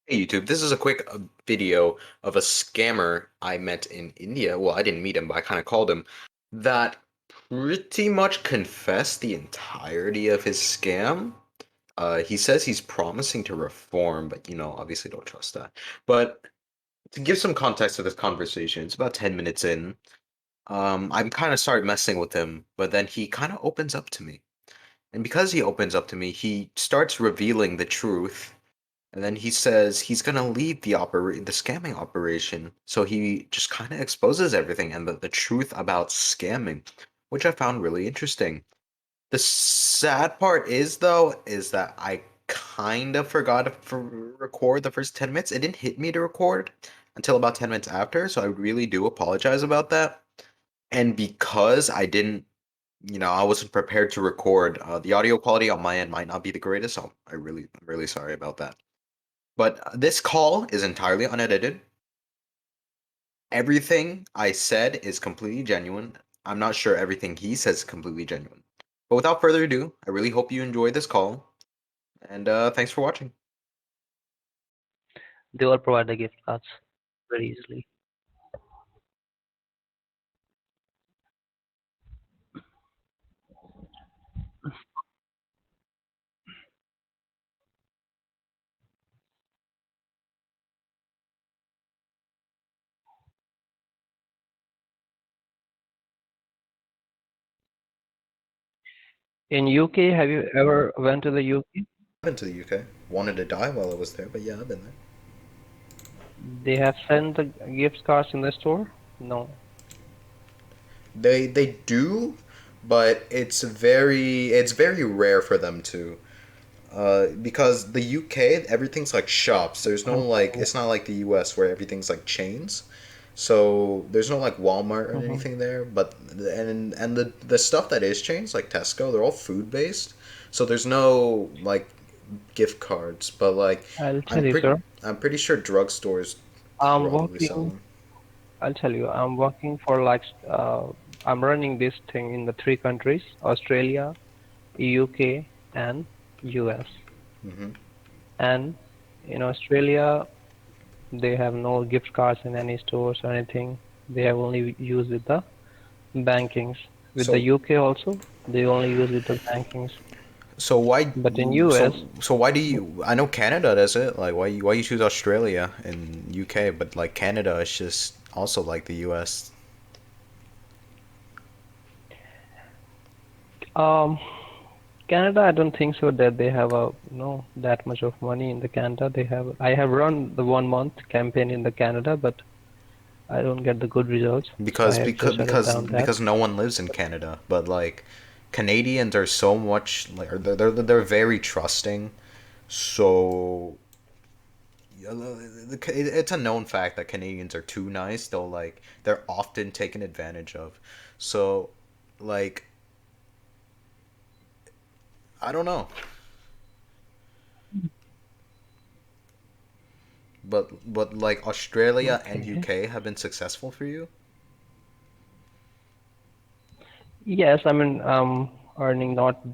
Hey YouTube, this is a quick video of a scammer I met in India. Well, I didn't meet him, but I kind of called him. That pretty much confessed the entirety of his scam. He says he's promising to reform, but obviously don't trust that. But to give some context to this conversation, it's about 10 minutes in. I'm kind of started messing with him, but then he kind of opens up to me. And because he opens up to me, he starts revealing the truth and then he says he's gonna leave the scamming operation. So he just kind of exposes everything and the truth about scamming, which I found really interesting. The sad part is though, is that I kind of forgot to record the first 10 minutes. It didn't hit me to record until about 10 minutes after, so I really do apologize about that. And because I wasn't prepared to record, the audio quality on my end might not be the greatest, so I'm really sorry about that. But this call is entirely unedited. Everything I said is completely genuine. I'm not sure everything he says is completely genuine. But without further ado, I really hope you enjoy this call, and thanks for watching. They all provide the gift cards very easily. In UK, have you ever went to the UK? I've been to the UK. Wanted to die while I was there, but yeah, I've been there. They have sent the gift cards in the store? No. They do, but it's very rare for them to. Because the UK, everything's like shops. There's no like, Mhm, it's not like the US where everything's like chains. So there's no like Walmart or mhm. anything there. But and the stuff that is chains like Tesco, they're all food based. So there's no like gift cards. But like I'll I'm tell you, pretty sir. I'm pretty sure drugstores I'm probably sell working. them. I'll tell you. I'm working for I'm running this thing in the three countries: Australia, UK, and US. Hmm. And in Australia, they have no gift cards in any stores or anything. They have only used with the bankings. With the So UK also, they only use with the bankings. so why But in US, so why do you I know Canada does it, like why you choose Australia and UK, but like Canada is just also like the US. um, Canada, I don't think so that they have a that much of money in the Canada. I have run the 1 month campaign in the Canada, but I don't get the good results, so I because have because just shut it because down that. because no one lives in Canada, but like Canadians are so much like they're very trusting. So it's a known fact that Canadians are too nice. They're often taken advantage of. So like I don't know, but like Australia and Okay. UK have been successful for you. Yes, I mean, earning not,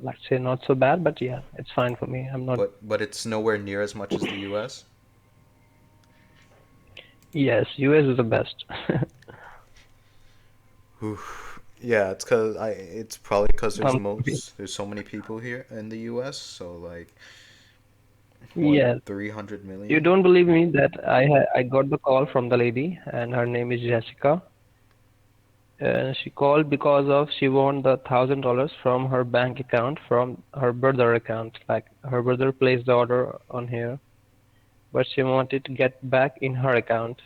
let's say not so bad, but yeah, it's fine for me. I'm not. But it's nowhere near as much as the US. Yes, US is the best. Oof. Yeah, it's probably because Um, there's so many people here in the US. So like what yes. 300 You million. don't believe me that I got the call from the lady and her name is Jessica. She called because of she won the $1,000 from her bank account from her brother account. Like her brother placed the order on here, but she wanted to get back in her account.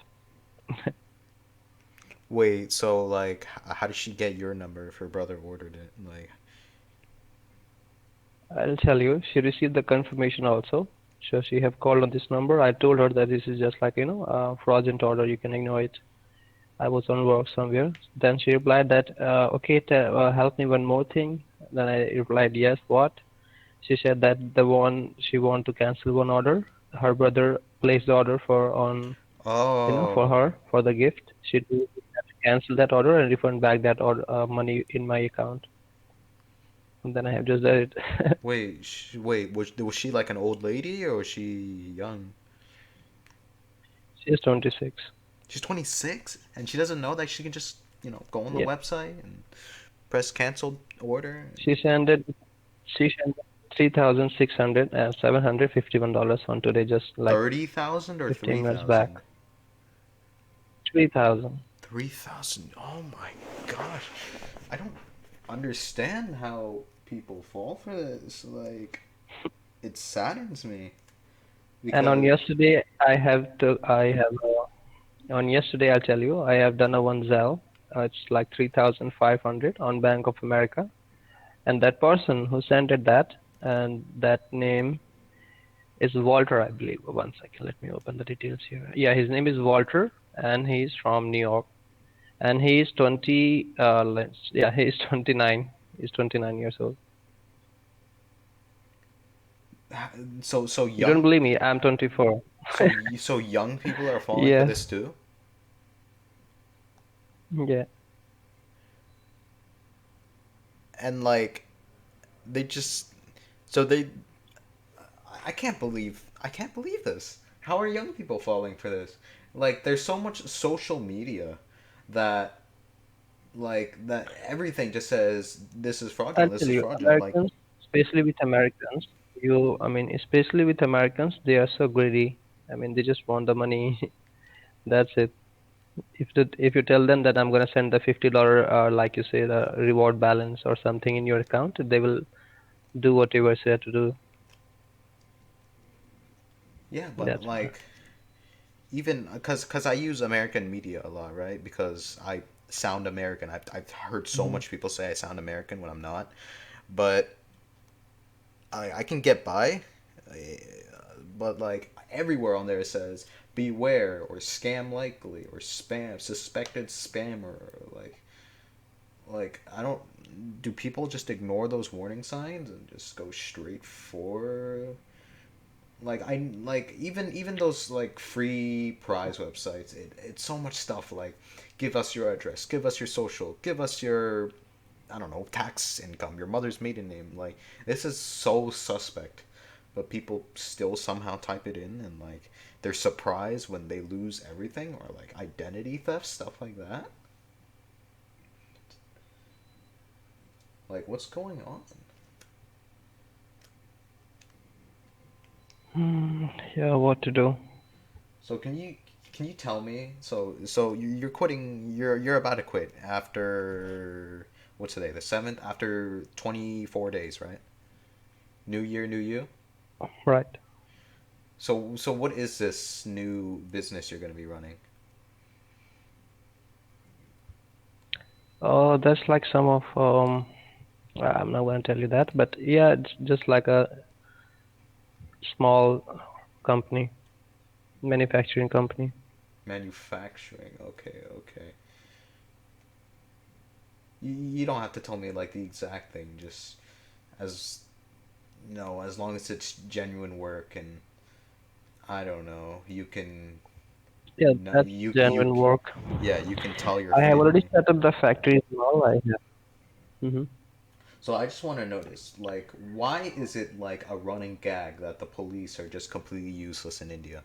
Wait, so like how did she get your number if her brother ordered it? Like I'll tell you, she received the confirmation also. So she have called on this number. I told her that this is just like a fraudulent order. You can ignore it. I was on work somewhere. Then she replied that, okay, help me one more thing. Then I replied, yes, what? She said that the one she want to cancel one order. Her brother placed the order for oh, her for the gift. She do have to cancel that order and refund back that order money in my account. and then I have just done it. Wait, was she like an old lady or was she young? She's 26. She's 26 and she doesn't know that she can just, go on the Yeah, website and press cancel order. she sent it. She sent $3,651 on today, just like 30,000 or 15 minutes back. 3,000? 3,000. 3,000. Oh my gosh. I don't understand how people fall for this. Like, it saddens me And on because yesterday, on yesterday, I'll tell you, I have done a one Zelle. It's like 3,500 on Bank of America. And that person who sent it and that name is Walter, I believe. One second, let me open the details here. Yeah, his name is Walter, and he's from New York. And he's 29. He's 29 years old. so You don't young believe me? I'm 24. so young people are falling for Yes. this too? Yeah. And like they just so they I can't believe this. How are young people falling for this? Like there's so much social media that that everything just says this is I'll fraudulent, this tell is you, fraudulent. Like Americans, especially with Americans, especially with Americans, they are so greedy. I mean, they just want the money. That's it. If you tell them that I'm gonna send the $50, like you say, the reward balance or something in your account, they will do whatever you say to do. yeah, but That's like even because I use American media a lot, right? Because I sound American. I've heard so Mhm. much people say I sound American when I'm not, but I can get by. uh, But like everywhere on there it says beware or scam likely or spam suspected spammer. Like I don't. Do people just ignore those warning signs and just go straight for even those like free prize websites, it's so much stuff like give us your address, give us your social, give us your, I don't know, tax income, your mother's maiden name. Like this is so suspect, but people still somehow type it in and like they're surprised when they lose everything or like identity theft stuff like that. Like what's going on? Yeah, what to do? So can you tell me? You're quitting. You're about to quit after what's today? The 7th, after 24 days, right? New year, new you. Right. So what is this new business you're gonna be running? That's like some of I'm not gonna tell you that, but yeah, it's just like a small company, manufacturing company. Manufacturing. Okay, okay. You don't have to tell me like the exact thing. Just as as long as it's genuine work and I don't know, you can Yeah, no that's you genuine work. yeah, you can tell your I have already family. set up the factory now. I have. So I just want to notice, like, why is it like a running gag that the police are just completely useless in India?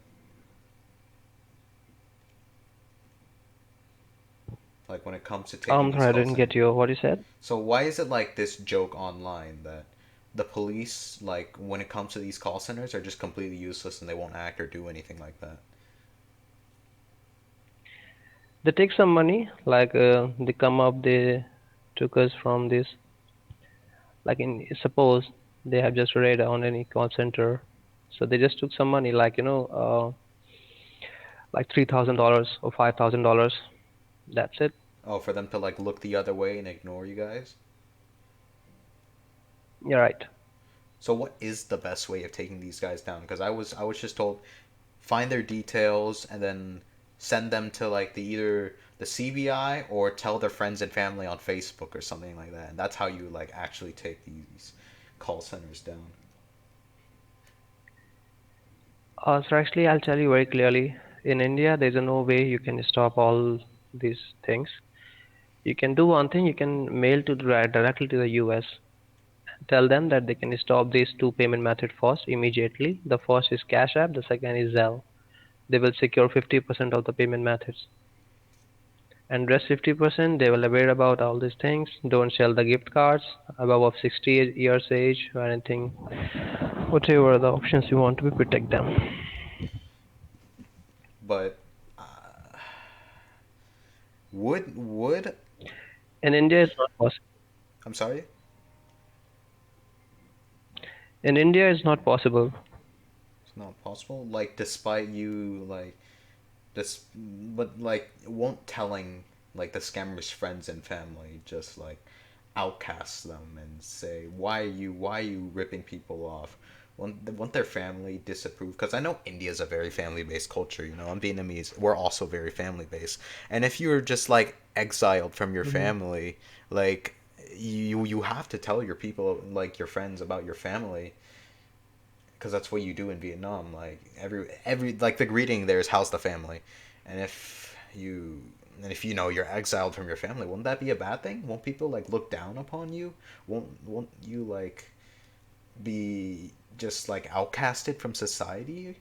Like when it comes to taking I'm these sorry, I call didn't get centers. you. What you said? So why is it like this joke online that the police, like, when it comes to these call centers, are just completely useless and they won't act or do anything like that? They take some money, like they come up, they took us from this. Like in suppose they have just raid on any call center, so they just took some money, like like $3,000 or $5,000. That's it. Oh, for them to like look the other way and ignore you guys? You're right. So what is the best way of taking these guys down? Because I was just told find their details and then send them to like either the CBI or tell their friends and family on Facebook or something like that. And that's how you like actually take these call centers down. So actually, I'll tell you very clearly. In India, there's no way you can stop all these things. You can do one thing. You can mail directly to the US, tell them that they can stop these two payment methods first immediately. The first is Cash App, the second is Zelle. They will secure 50% of the payment methods. And rest 50% they will aware about all these things. Don't sell the gift cards above of 60 years age or anything. Whatever the options you want to be, protect them. But would In India, it's not possible. I'm sorry? In India, it's not possible. It's not possible. Like, despite you like this, but like, won't telling like the scammer's friends and family just like outcast them and say, why are you ripping people off? Won't their family disapprove? Because I know India is a very family based culture. You know, I'm Vietnamese. We're also very family based. And if you're just like exiled from your Mhm. family, like you have to tell your people, like your friends, about your family, because that's what you do in Vietnam. Like every like the greeting there is how's the family, and if you know you're exiled from your family, wouldn't that be a bad thing? Won't people like look down upon you? Won't you like be just like outcasted from society?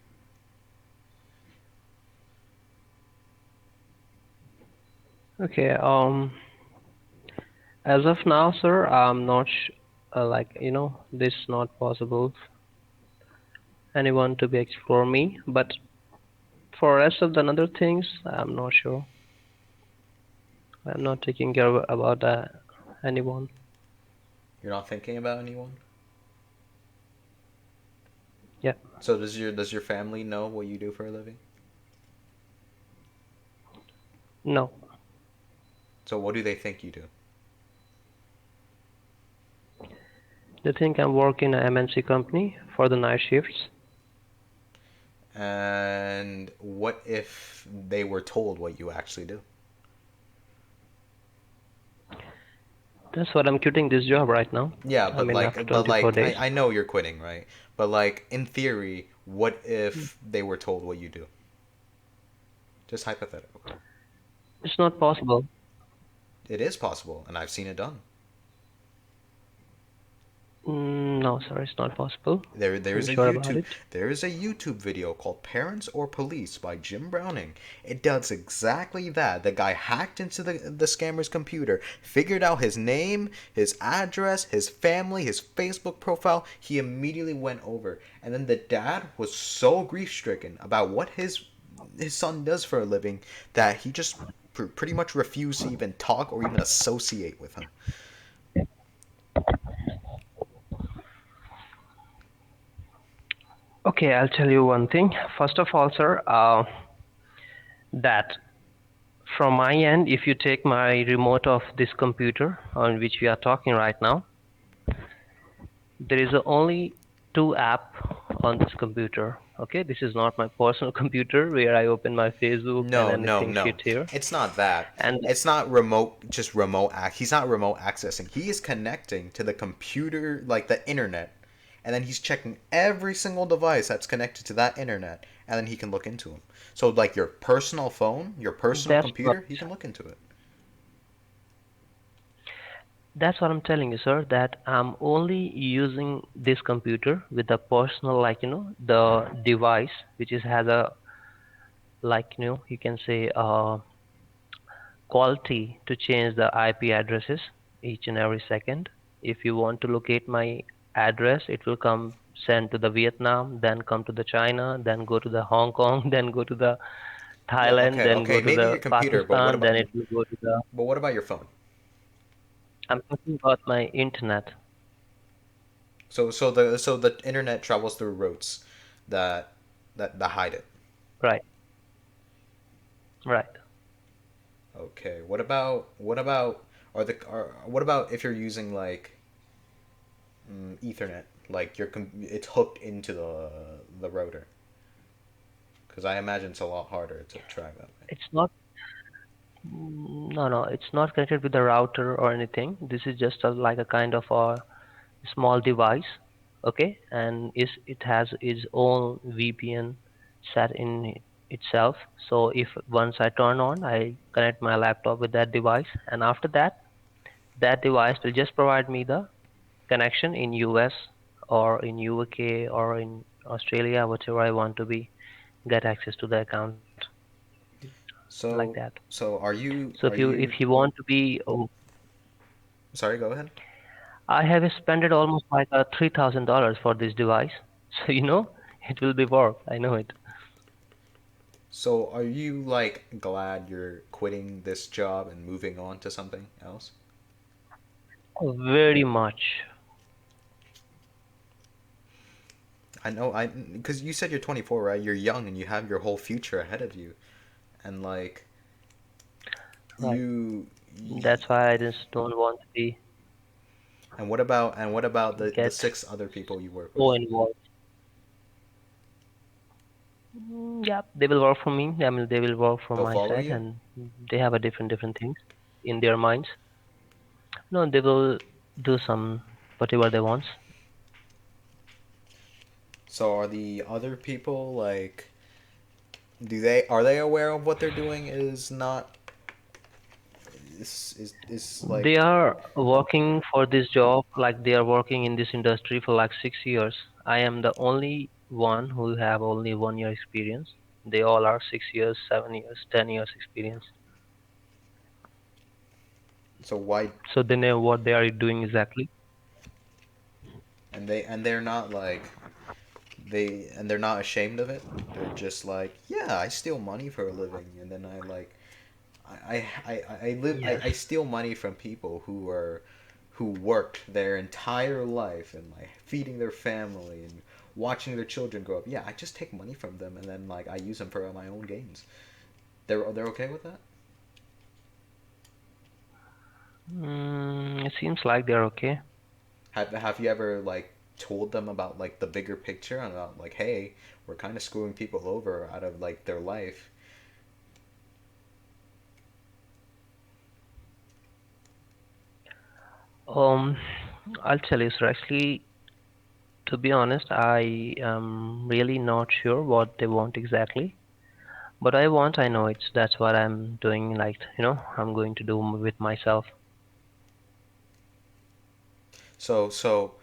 Okay. As of now, sir, I'm not like this is not possible anyone to be explore me. But for rest of the other things, I'm not sure. I'm not taking care about anyone. You're not thinking about anyone. Yeah. So does your family know what you do for a living? No. So what do they think you do? They think I'm working in a MNC company for the night shifts. And what if they were told what you actually do? That's what I'm quitting this job right now. Yeah, I mean, after but 24 like, days. I know you're quitting, right? But like, in theory, what if they were told what you do? Just hypothetical. It's not possible. It is possible, and I've seen it done. No, sir, it's not possible. I'm There's a sure about YouTube it. there is a YouTube video called Parents or Police by Jim Browning. It does exactly that. The guy hacked into the scammer's computer, figured out his name, his address, his family, his Facebook profile. He immediately went over. And then the dad was so grief-stricken about what his son does for a living that he just pretty much refused to even talk or even associate with him. Okay, I'll tell you one thing. First of all, sir, that from my end, if you take my remote of this computer on which we are talking right now, there is only two app on this computer. Okay, this is not my personal computer where I open my Facebook and No, no, anything no. shit here. It's not that. And It's not remote, just remote he's not remote accessing. He is connecting to the computer, like the internet, and then he's checking every single device that's connected to that internet, and then he can look into them. So like your personal phone, your personal that's what computer, he can look into it. that's what I'm telling you, sir. That I'm only using this computer with the personal, like the device which is has a like you can say quality to change the IP addresses each and every second. If you want to locate my address, it will come send to the Vietnam, then come to the China, then go to the Hong Kong, then go to the Yeah, Thailand, okay, then go okay, to maybe the your computer, Pakistan, then it will go to the. but what about your phone? I'm talking about my internet. So the internet travels through routes that that hide it. Right, right. Okay. What about if you're using like Ethernet, like it's hooked into the router? Because I imagine it's a lot harder to track that way. It's not. No, no, it's not connected with the router or anything. This is just like a kind of a small device, okay, and it has its own VPN set in itself. So if once I turn on, I connect my laptop with that device, and after that, that device will just provide me the connection in US or in UK or in Australia, whatever I want to be, get access to the account like So, that. so are you So are if you you want to be, oh, sorry, go ahead. I have spent it almost like $3,000 for this device. So it will be worth. I know it. So, are you like glad you're quitting this job and moving on to something else? Very much. I know I because you said you're 24, right? You're young and you have your whole future ahead of you. And like Right. you y- That's why I just don't want to be and what about the get six other people you work so with? involved. Yeah, they will work for me. I mean, they will work from They'll my follow side, you? and they have a different things in their minds. No, they will do some whatever they want. So are the other people like do they are they aware of what they're doing is not is They like are working for this job like they are working in this industry for like 6 years. I am the only one who have only 1 year experience. They all are 6 years, 7 years, 10 years experience. so why So they know what they are doing exactly. and they're not like they're not ashamed of it. They're just like, yeah, I steal money for a living, and then I like Yes. I steal money from people who worked their entire life and like feeding their family and watching their children grow up. Yeah, I just take money from them and then like I use them for my own gains. They're okay with that? It seems like they're okay. Have you ever like told them about like the bigger picture and about like, hey, we're kind of screwing people over out of like their life. Um, I'll tell you, sir. Actually, to be honest, I am really not sure what they want exactly. But I know it. That's what I'm doing. Like, I'm going to do with myself. So so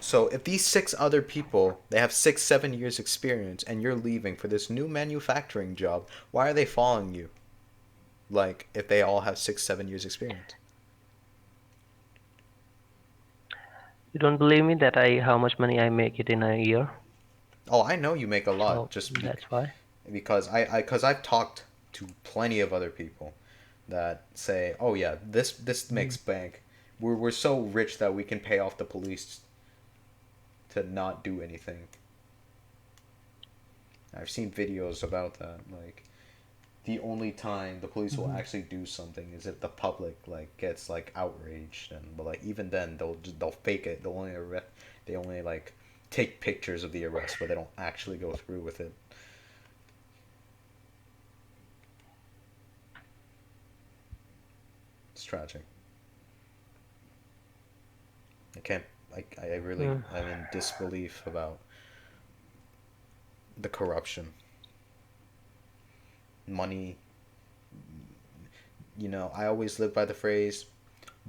So if these six other people, they have 6, 7 years experience, and you're leaving for this new manufacturing job, why are they following you? Like if they all have 6, 7 years experience. You don't believe me that how much money I make it in a year. Oh, I know you make a lot So just that's why. because because I've talked to plenty of other people that say, "Oh yeah, this makes Mm. bank. We're so rich that we can pay off the police to not do anything." I've seen videos about that. Like the only time the police will Mhm. actually do something is if the public like gets like outraged and but like even then they'll fake it. They only like take pictures of the arrest but they don't actually go through with it. It's tragic. I can't I really Mm. I'm in disbelief about the corruption. Money, I always live by the phrase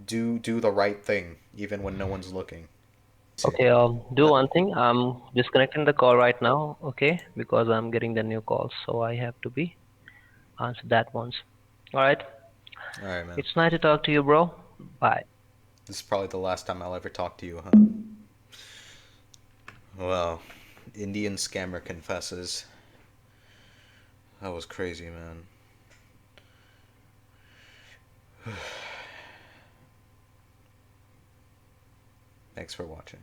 do the right thing even when no one's looking. Okay, do one thing. I'm disconnecting the call right now, okay? Because I'm getting the new calls, so I have to be answer that once. All right. All right, man. It's nice to talk to you, bro. Bye. This is probably the last time I'll ever talk to you, huh? Well, Indian scammer confesses. That was crazy, man. Thanks for watching.